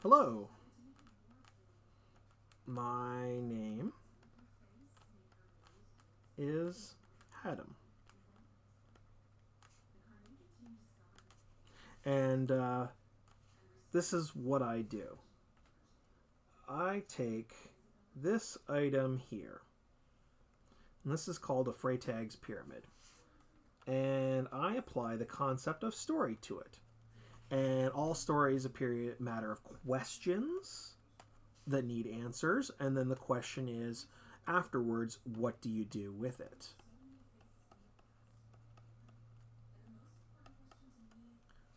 Hello, my name is Adam, and this is what I do. I take this item here, and this is called a Freytag's Pyramid, and I apply the concept of story to it. And all stories appear a matter of questions that need answers, and then the question is afterwards, what do you do with it?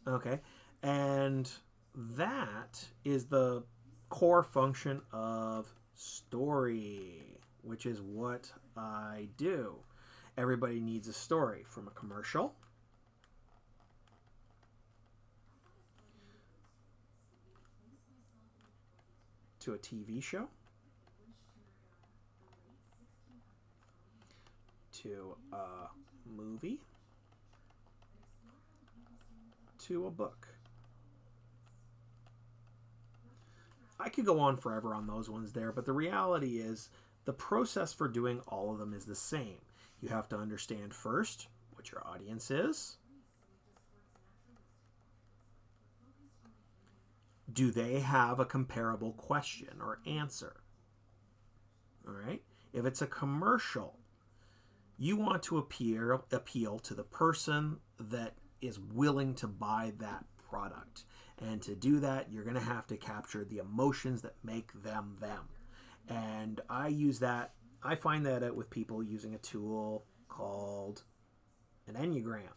Okay, and that is the core function of story, which is what I do. Everybody needs a story, from a commercial to a TV show to a movie to a book. I could go on forever on those ones there, but the reality is the process for doing all of them is the same. You have to understand first what your audience is. Do they have a comparable question or answer? All right. If it's a commercial, you want to appeal to the person that is willing to buy that product. And to do that, you're going to have to capture the emotions that make them them. And I use that, I find that out with people using a tool called an Enneagram.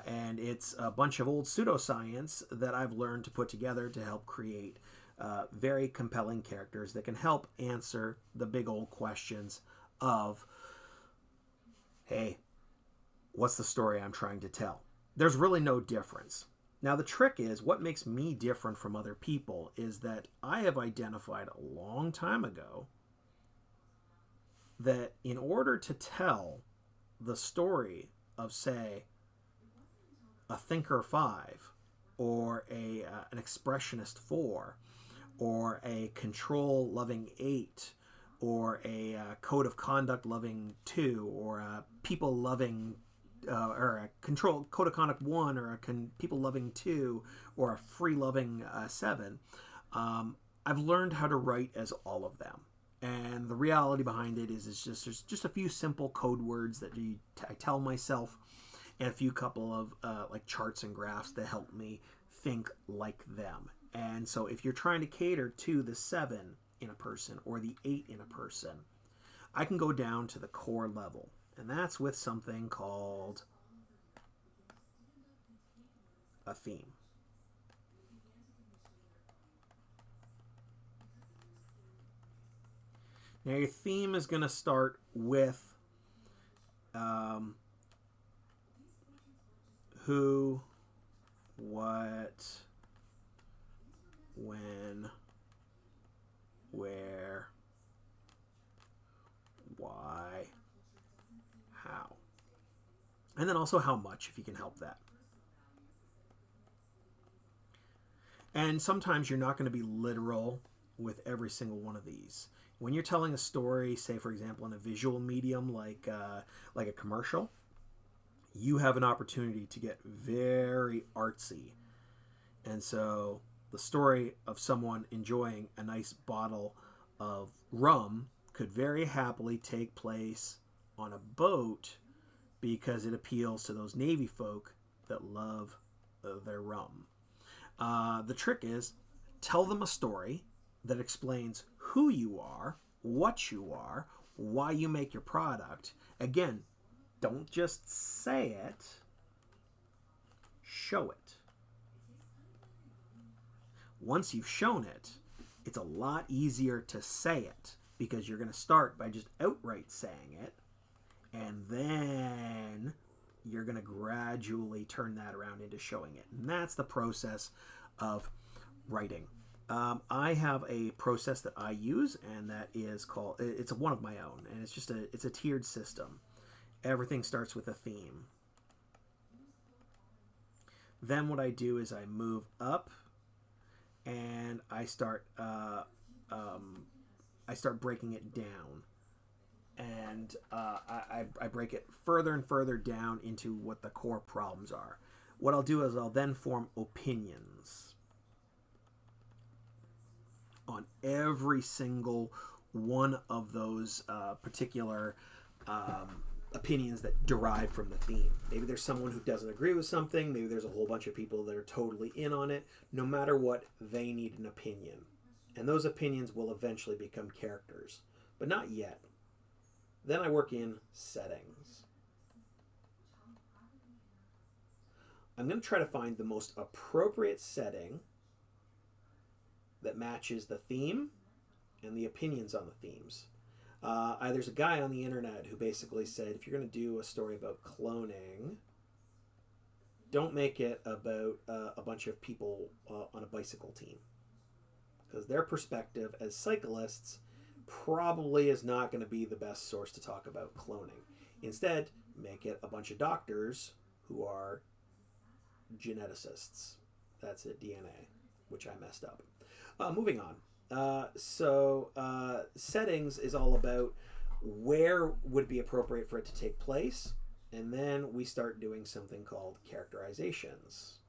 And it's a bunch of old pseudoscience that I've learned to put together to help create very compelling characters that can help answer the big old questions of, hey, what's the story I'm trying to tell? There's really no difference. Now, the trick is what makes me different from other people is that I have identified a long time ago that in order to tell the story of, say, a thinker 5 or an expressionist 4 or a control loving 8 or a code of conduct loving 2 or a people loving or a control code of conduct 1 or a people loving 2 or a free loving 7, I've learned how to write as all of them. And the reality behind it is it's just there's just a few simple code words that I tell myself, and a few couple of like charts and graphs that help me think like them. And so if you're trying to cater to the 7 in a person or the 8 in a person, I can go down to the core level. And that's with something called a theme. Now, your theme is going to start with um, who, what, when, where, why, how. And then also how much, if you can help that. And sometimes you're not going to be literal with every single one of these. When you're telling a story, say for example in a visual medium like a commercial, you have an opportunity to get very artsy. And so the story of someone enjoying a nice bottle of rum could very happily take place on a boat because it appeals to those Navy folk that love their rum. The trick is tell them a story that explains who you are, what you are, why you make your product. Again, don't just say it, show it. Once you've shown it, it's a lot easier to say it because you're going to start by just outright saying it, and then you're going to gradually turn that around into showing it. And that's the process of writing. I have a process that I use, and that is called, it's one of my own, and it's a tiered system. Everything starts with a theme. Then what I do is I move up, and I start breaking it down, and I break it further and further down into what the core problems are. What I'll do is I'll then form opinions on every single one of those particular opinions that derive from the theme. Maybe there's someone who doesn't agree with something. Maybe there's a whole bunch of people that are totally in on it. No matter what, they need an opinion. And those opinions will eventually become characters. But not yet. Then I work in settings. I'm going to try to find the most appropriate setting that matches the theme and the opinions on the themes. There's a guy on the internet who basically said, if you're going to do a story about cloning, don't make it about a bunch of people on a bicycle team. Because their perspective as cyclists probably is not going to be the best source to talk about cloning. Instead, make it a bunch of doctors who are geneticists. That's it, DNA, which I messed up. Moving on. Settings is all about where would it be appropriate for it to take place, and then we start doing something called characterizations.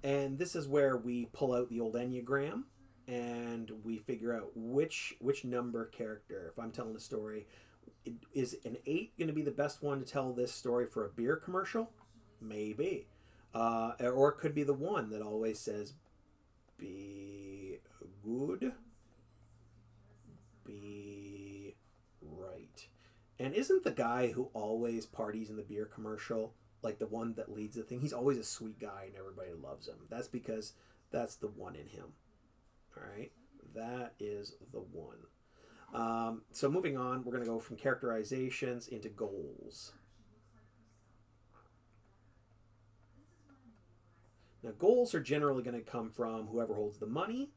And this is where we pull out the old Enneagram and we figure out which number character. If I'm telling a story, is an 8 going to be the best one to tell this story for a beer commercial? Maybe. Or it could be the 1 that always says, be good, be right. And isn't the guy who always parties in the beer commercial, like the one that leads the thing, he's always a sweet guy and everybody loves him? That's because that's the 1 in him. All right? That is the 1. So moving on, we're going to go from characterizations into goals. Now, goals are generally going to come from whoever holds the money,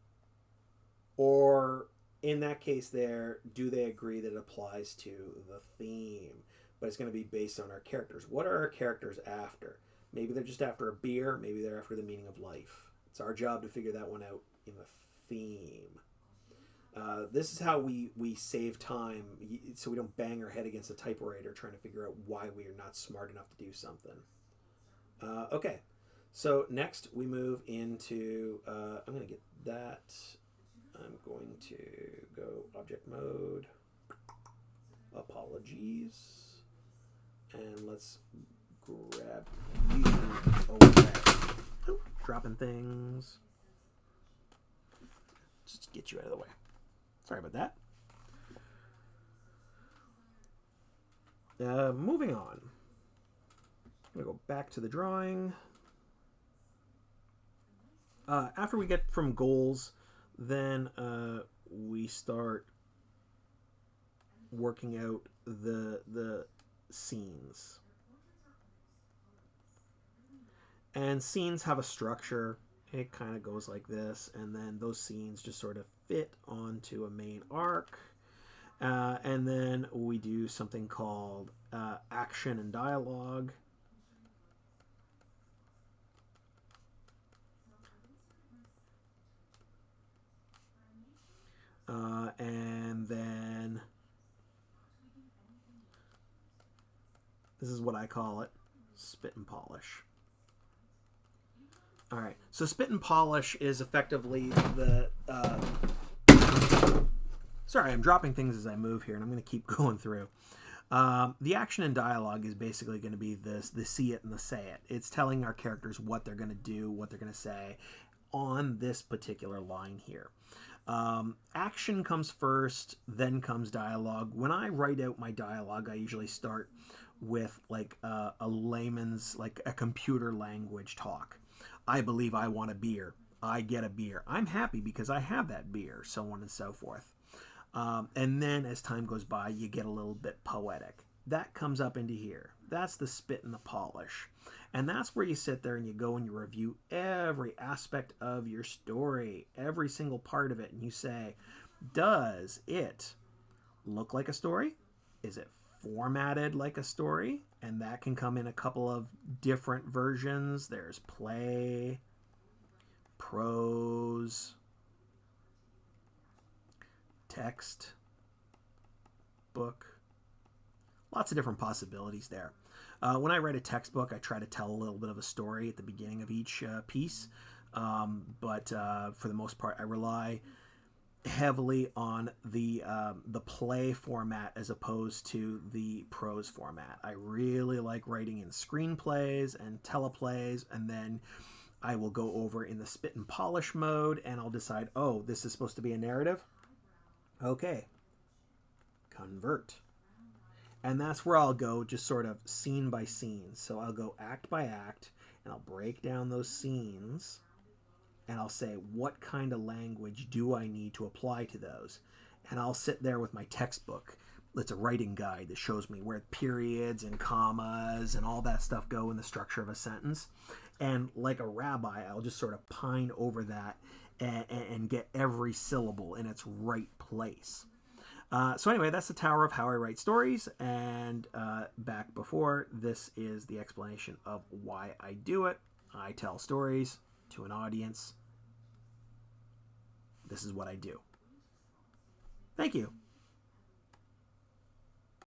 or in that case there, do they agree that it applies to the theme? But it's going to be based on our characters. What are our characters after? Maybe they're just after a beer. Maybe they're after the meaning of life. It's our job to figure that one out in the theme. This is how we save time so we don't bang our head against a typewriter trying to figure out why we are not smart enough to do something. Okay, so next we move into, I'm going to get that. I'm going to go object mode, apologies, and let's grab you over there. Oh, dropping things. Just get you out of the way. Sorry about that. Moving on. I'm going to go back to the drawing. After we get from goals, then we start working out the scenes. And scenes have a structure. It kind of goes like this, and then those scenes just sort of fit onto a main arc. And then we do something called action and dialogue. And then this is what I call it, spit and polish. All right, so spit and polish is effectively the... Sorry, I'm dropping things as I move here, and I'm going to keep going through. The action and dialogue is basically going to be the see it and the say it. It's telling our characters what they're going to do, what they're going to say on this particular line here. Action comes first, then comes dialogue. When I write out my dialogue, I usually start with like a layman's, like a computer language talk. I believe I want a beer. I get a beer. I'm happy because I have that beer, so on and so forth. And then as time goes by, you get a little bit poetic. That comes up into here. That's the spit and the polish. And that's where you sit there and you go and you review every aspect of your story, every single part of it, and you say, does it look like a story? Is it formatted like a story? And that can come in a couple of different versions. There's play, prose, text, book. Lots of different possibilities there. When I write a textbook, I try to tell a little bit of a story at the beginning of each piece. But for the most part, I rely heavily on the play format as opposed to the prose format. I really like writing in screenplays and teleplays, and then I will go over in the spit and polish mode, and I'll decide, oh, this is supposed to be a narrative? Okay. Convert. And that's where I'll go just sort of scene by scene. So I'll go act by act, and I'll break down those scenes, and I'll say, what kind of language do I need to apply to those? And I'll sit there with my textbook. It's a writing guide that shows me where periods and commas and all that stuff go in the structure of a sentence. And like a rabbi, I'll just sort of pine over that and get every syllable in its right place. So anyway, that's the Tower of How I Write Stories. And back before, this is the explanation of why I do it. I tell stories to an audience. This is what I do. Thank you.